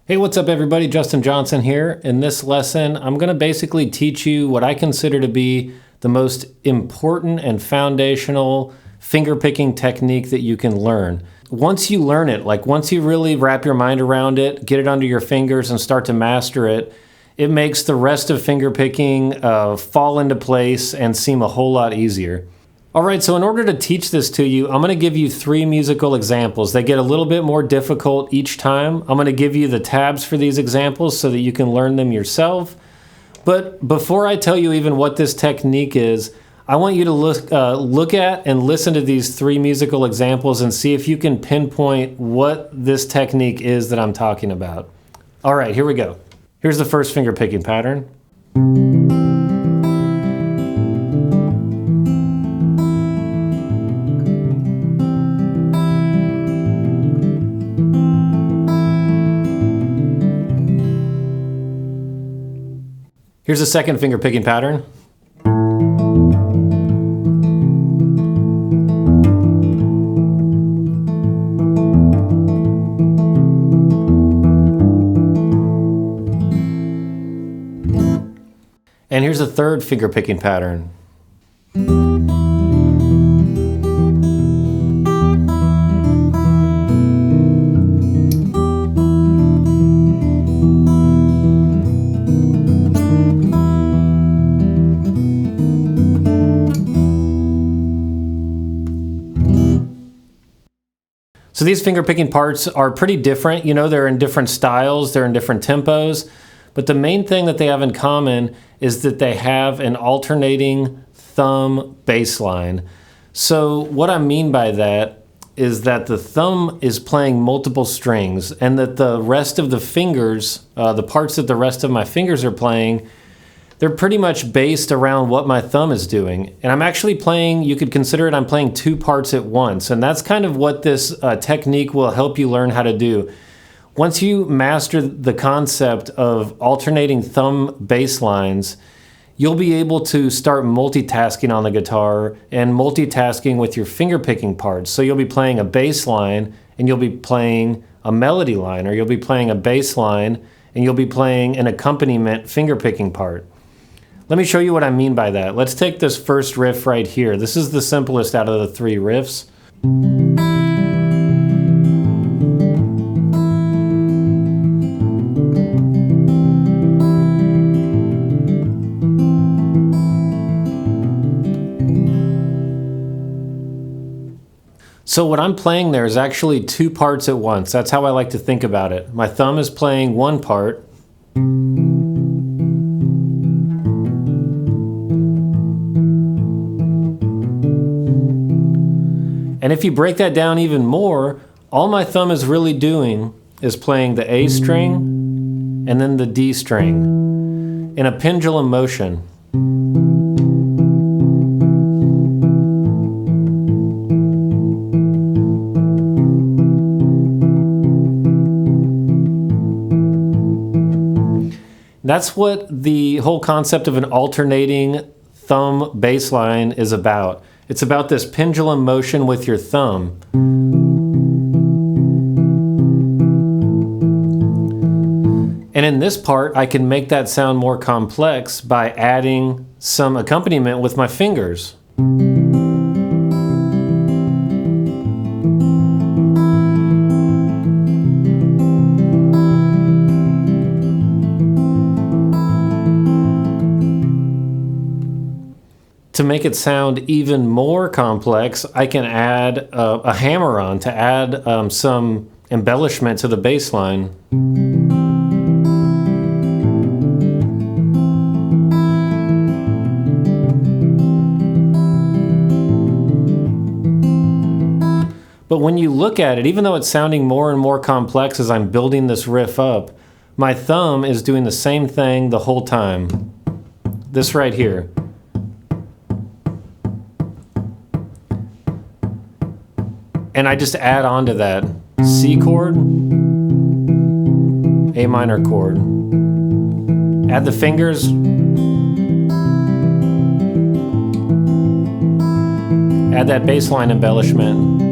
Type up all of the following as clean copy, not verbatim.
Hey, what's up everybody? Justin Johnson here. In this lesson, I'm going to basically teach you what I consider to be the most important and foundational fingerpicking technique that you can learn. Once you learn it, once you really wrap your mind around it, get it under your fingers and start to master it, it makes the rest of fingerpicking fall into place and seem a whole lot easier. All right, so in order to teach this to you, I'm going to give you 3 musical examples. They get a little bit more difficult each time. I'm going to give you the tabs for these examples so that you can learn them yourself. But before I tell you even what this technique is, I want you to look at and listen to these 3 musical examples and see if you can pinpoint what this technique is that I'm talking about. All right, here we go. Here's the first fingerpicking pattern. Here's a second finger picking pattern. And here's a third finger picking pattern. So these fingerpicking parts are pretty different. You know, they're in different styles, they're in different tempos, but the main thing that they have in common is that they have an alternating thumb bass line. So what I mean by that is that the thumb is playing multiple strings and that the rest of the fingers, the parts that the rest of my fingers are playing, they're pretty much based around what my thumb is doing. And I'm actually playing, you could consider it, I'm playing 2 parts at once. And that's kind of what this technique will help you learn how to do. Once you master the concept of alternating thumb bass lines, you'll be able to start multitasking on the guitar and multitasking with your fingerpicking parts. So you'll be playing a bass line and you'll be playing a melody line, or you'll be playing a bass line and you'll be playing an accompaniment fingerpicking part. Let me show you what I mean by that. Let's take this first riff right here. This is the simplest out of the 3 riffs. So what I'm playing there is actually 2 parts at once. That's how I like to think about it. My thumb is playing one part, and if you break that down even more, all my thumb is really doing is playing the A string and then the D string in a pendulum motion. That's what the whole concept of an alternating thumb bass line is about. It's about this pendulum motion with your thumb. And in this part, I can make that sound more complex by adding some accompaniment with my fingers. To make it sound even more complex, I can add a hammer-on to add some embellishment to the bass line. But when you look at it, even though it's sounding more and more complex as I'm building this riff up, my thumb is doing the same thing the whole time. This right here. And I just add on to that C chord, A minor chord. Add the fingers. Add that bass line embellishment.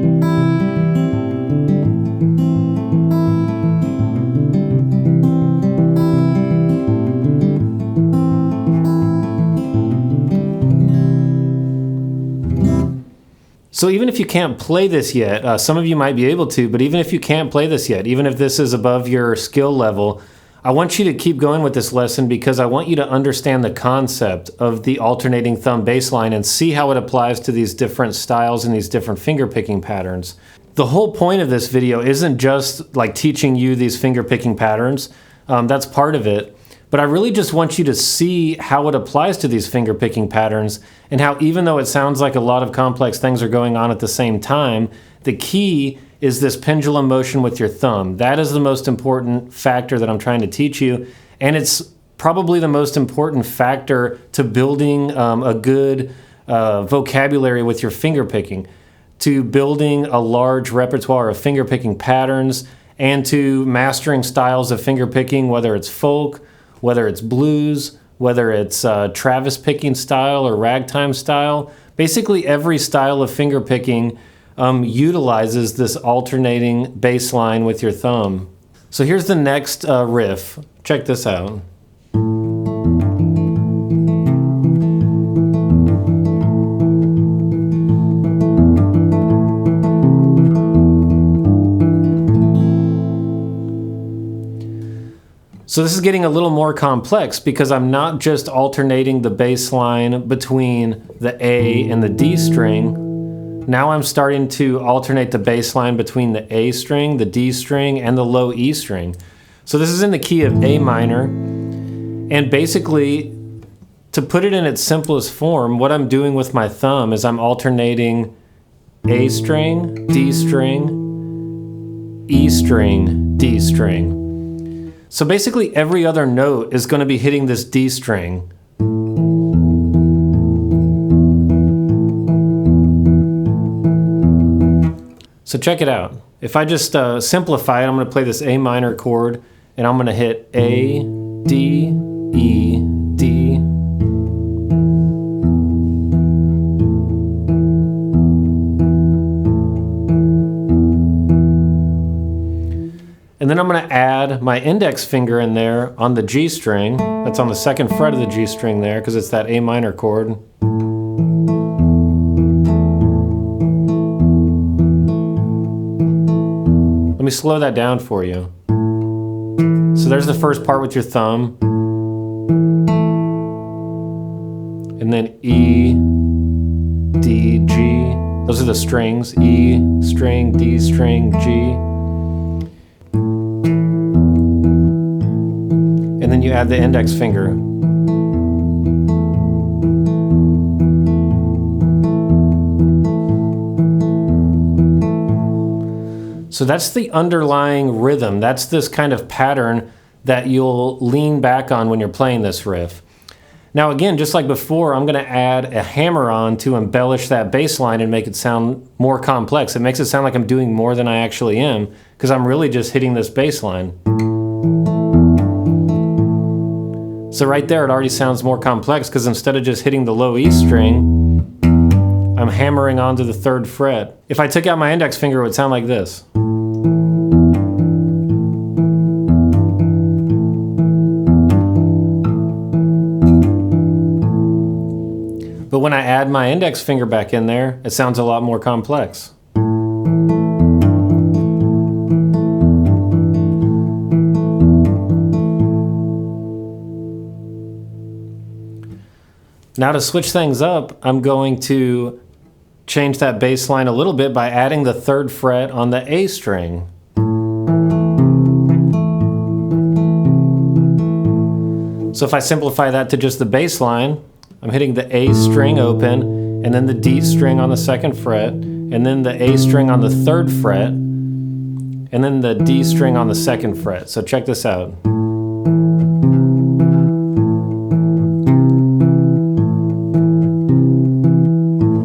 So even if you can't play this yet, some of you might be able to, but even if you can't play this yet, even if this is above your skill level, I want you to keep going with this lesson because I want you to understand the concept of the alternating thumb bass line and see how it applies to these different styles and these different finger picking patterns. The whole point of this video isn't just like teaching you these finger picking patterns. That's part of it. But I really just want you to see how it applies to these finger picking patterns and how even though it sounds like a lot of complex things are going on at the same time, the key is this pendulum motion with your thumb. That is the most important factor that I'm trying to teach you. And it's probably the most important factor to building a good vocabulary with your finger picking, to building a large repertoire of finger picking patterns, and to mastering styles of finger picking, whether it's folk, whether it's blues, whether it's Travis picking style or ragtime style. Basically every style of finger picking utilizes this alternating bass line with your thumb. So here's the next riff. Check this out. So this is getting a little more complex because I'm not just alternating the bass line between the A and the D string. Now I'm starting to alternate the bass line between the A string, the D string, and the low E string. So this is in the key of A minor. And basically, to put it in its simplest form, what I'm doing with my thumb is I'm alternating A string, D string, E string, D string. So basically every other note is going to be hitting this D string. So check it out. If I just simplify it, I'm going to play this A minor chord and I'm going to hit A, D, E, D. And then I'm going to add my index finger in there on the G string. That's on the second fret of the G string there because it's that A minor chord. Let me slow that down for you. So there's the first part with your thumb. And then E, D, G. Those are the strings. E string, D string, G. And then you add the index finger. So that's the underlying rhythm. That's this kind of pattern that you'll lean back on when you're playing this riff. Now again, just like before, I'm going to add a hammer on to embellish that bass line and make it sound more complex. It makes it sound like I'm doing more than I actually am because I'm really just hitting this bass line. So right there, it already sounds more complex because instead of just hitting the low E string, I'm hammering onto the third fret. If I took out my index finger, it would sound like this. But when I add my index finger back in there, it sounds a lot more complex. Now to switch things up, I'm going to change that bass line a little bit by adding the third fret on the A string. So if I simplify that to just the bass line, I'm hitting the A string open, and then the D string on the second fret, and then the A string on the third fret, and then the D string on the second fret. So check this out.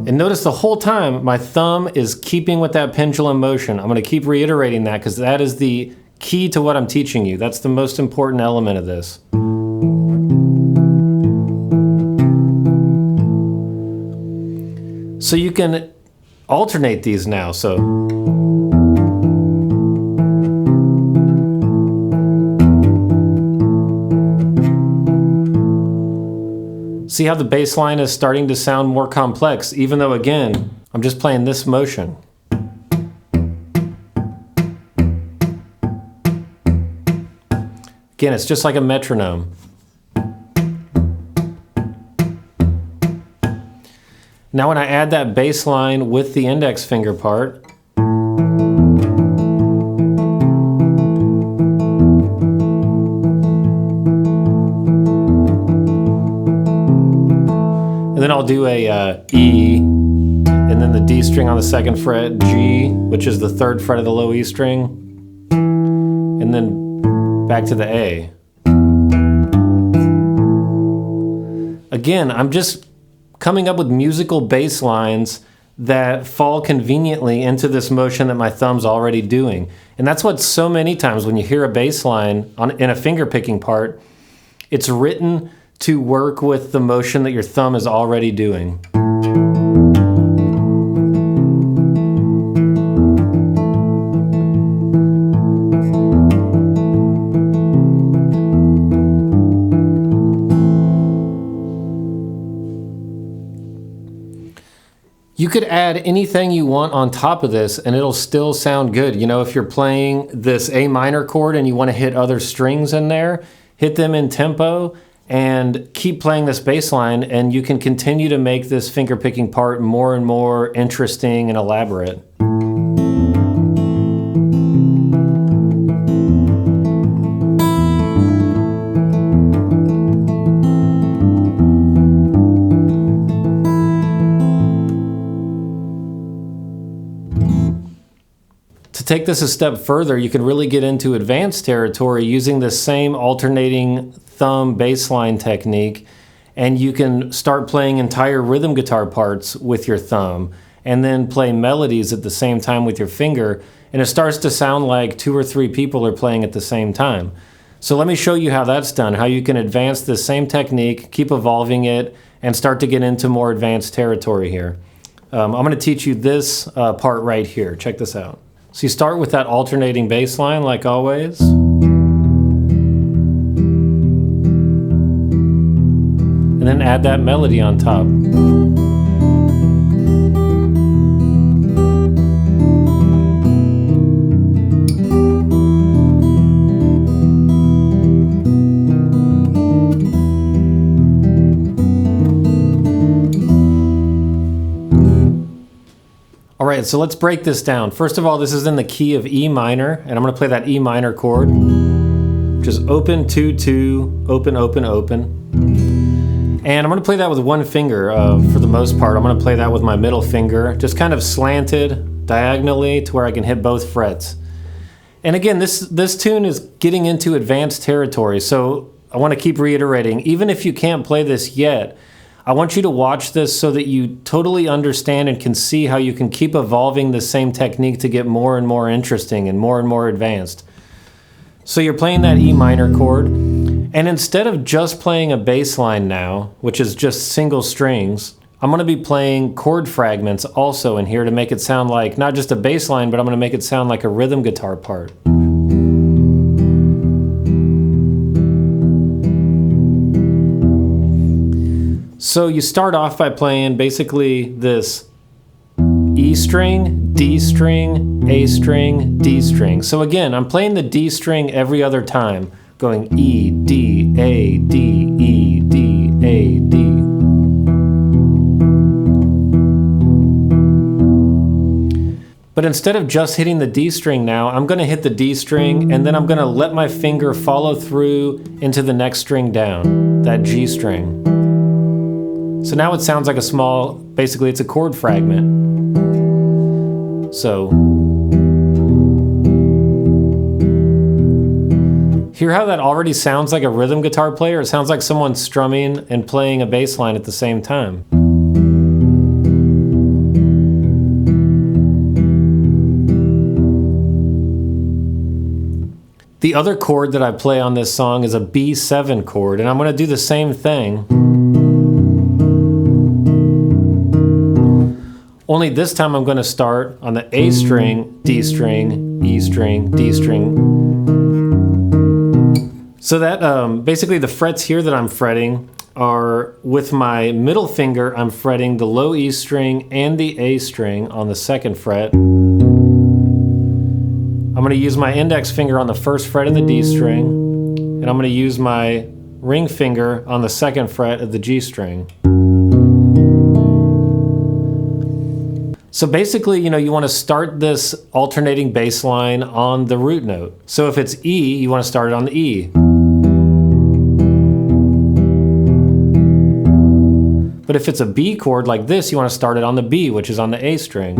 And notice the whole time my thumb is keeping with that pendulum motion. I'm going to keep reiterating that because that is the key to what I'm teaching you. That's the most important element of this. So you can alternate these now. So see how the bass line is starting to sound more complex, even though again, I'm just playing this motion. Again, it's just like a metronome. Now when I add that bass line with the index finger part, and then I'll do a E, and then the D string on the 2nd fret, G, which is the 3rd fret of the low E string, and then back to the A. Again, I'm just coming up with musical bass lines that fall conveniently into this motion that my thumb's already doing. And that's what so many times when you hear a bass line in a finger picking part, it's written to work with the motion that your thumb is already doing. You could add anything you want on top of this and it'll still sound good. You know, if you're playing this A minor chord and you want to hit other strings in there, hit them in tempo and keep playing this bass line, and you can continue to make this finger picking part more and more interesting and elaborate. To take this a step further, you can really get into advanced territory using the same alternating thumb bass line technique, and you can start playing entire rhythm guitar parts with your thumb and then play melodies at the same time with your finger, and it starts to sound like 2 or 3 people are playing at the same time. So let me show you how that's done, how you can advance this same technique, keep evolving it, and start to get into more advanced territory here. I'm going to teach you this part right here. Check this out. So you start with that alternating bass line like always. And then add that melody on top. All right, so let's break this down. First of all, this is in the key of E minor, and I'm going to play that E minor chord, which is open, 2, 2, open, open, open. And I'm going to play that with one finger for the most part. I'm going to play that with my middle finger, just kind of slanted diagonally to where I can hit both frets. And again, this tune is getting into advanced territory, so I want to keep reiterating, even if you can't play this yet, I want you to watch this so that you totally understand and can see how you can keep evolving the same technique to get more and more interesting and more advanced. So you're playing that E minor chord, and instead of just playing a bass line now, which is just single strings, I'm going to be playing chord fragments also in here to make it sound like not just a bass line, but I'm going to make it sound like a rhythm guitar part. So you start off by playing basically this E string, D string, A string, D string. So again, I'm playing the D string every other time, going E, D, A, D, E, D, A, D. But instead of just hitting the D string now, I'm going to hit the D string and then I'm going to let my finger follow through into the next string down, that G string. So now it sounds like a small, basically it's a chord fragment. So, hear how that already sounds like a rhythm guitar player? It sounds like someone strumming and playing a bass line at the same time. The other chord that I play on this song is a B7 chord, and I'm going to do the same thing. Only this time I'm going to start on the A string, D string, E string, D string. So that basically the frets here that I'm fretting are with my middle finger, I'm fretting the low E string and the A string on the 2nd fret. I'm going to use my index finger on the 1st fret of the D string, and I'm going to use my ring finger on the 2nd fret of the G string. So basically, you want to start this alternating bass line on the root note. So if it's E, you want to start it on the E. But if it's a B chord like this, you want to start it on the B, which is on the A string.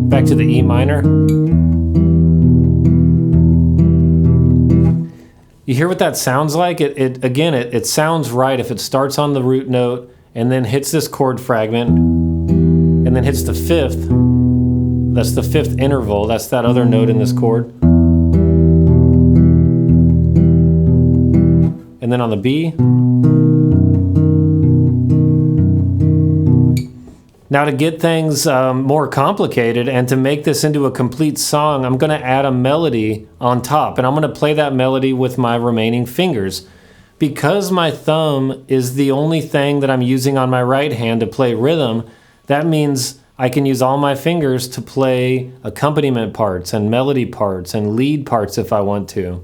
Back to the E minor. You hear what that sounds like? It sounds right if it starts on the root note and then hits this chord fragment, and then hits the 5th. That's the 5th interval. That's that other note in this chord. And then on the B. Now to get things more complicated and to make this into a complete song, I'm going to add a melody on top, and I'm going to play that melody with my remaining fingers. Because my thumb is the only thing that I'm using on my right hand to play rhythm, that means I can use all my fingers to play accompaniment parts and melody parts and lead parts if I want to.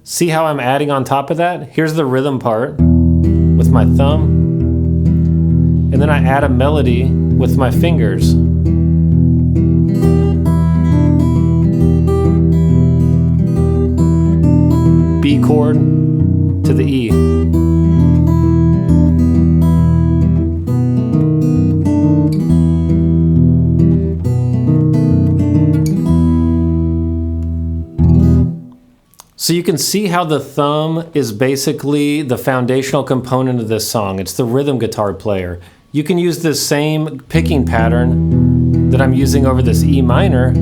See how I'm adding on top of that? Here's the rhythm part with my thumb, and then I add a melody with my fingers. B chord to the E. So you can see how the thumb is basically the foundational component of this song. It's the rhythm guitar player. You can use this same picking pattern that I'm using over this E minor,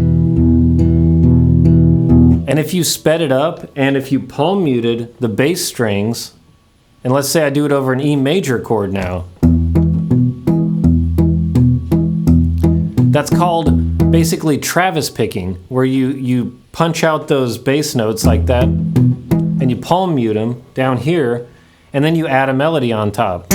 and if you sped it up and if you palm muted the bass strings, and let's say I do it over an E major chord now, that's called basically Travis picking, where you punch out those bass notes like that and you palm mute them down here, and then you add a melody on top.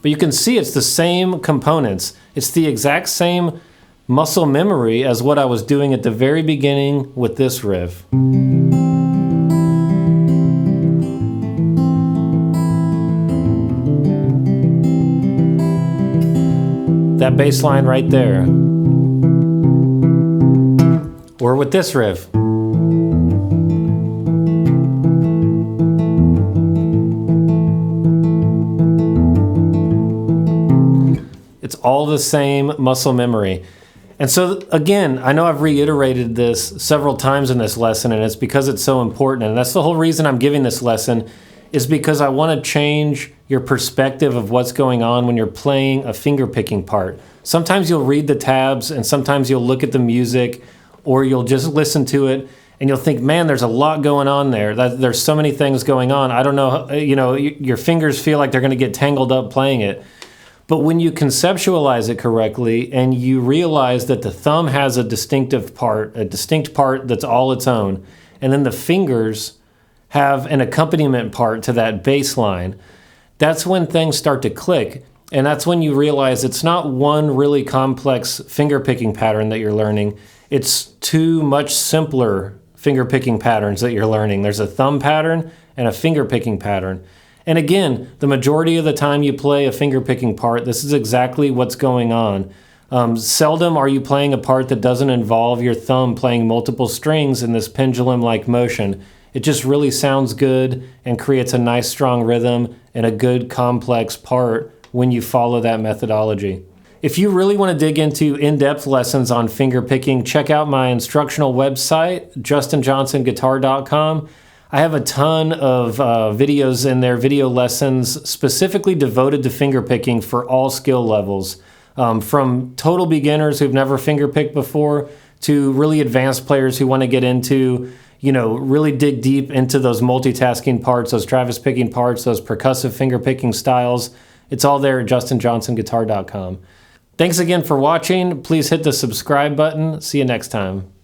But you can see it's the same components. It's the exact same muscle memory as what I was doing at the very beginning with this riff. That bass line right there. Or with this riff. It's all the same muscle memory. And so again, I know I've reiterated this several times in this lesson, and it's because it's so important. And that's the whole reason I'm giving this lesson, is because I want to change your perspective of what's going on when you're playing a finger picking part. Sometimes you'll read the tabs, and sometimes you'll look at the music, or you'll just listen to it, and you'll think, man, there's a lot going on there. There's so many things going on. I don't know, your fingers feel like they're going to get tangled up playing it. But when you conceptualize it correctly and you realize that the thumb has a distinct part that's all its own, and then the fingers have an accompaniment part to that bass line, that's when things start to click. And that's when you realize it's not one really complex finger picking pattern that you're learning. It's two much simpler finger picking patterns that you're learning. There's a thumb pattern and a finger picking pattern. And again, the majority of the time you play a finger picking part, this is exactly what's going on. Seldom are you playing a part that doesn't involve your thumb playing multiple strings in this pendulum-like motion. It just really sounds good and creates a nice strong rhythm and a good complex part when you follow that methodology. If you really want to dig into in-depth lessons on finger picking, check out my instructional website, justinjohnsonguitar.com. I have a ton of videos in there, video lessons specifically devoted to finger picking for all skill levels, from total beginners who've never finger picked before to really advanced players who want to get into, really dig deep into those multitasking parts, those Travis picking parts, those percussive finger picking styles. It's all there at justinjohnsonguitar.com. Thanks again for watching. Please hit the subscribe button. See you next time.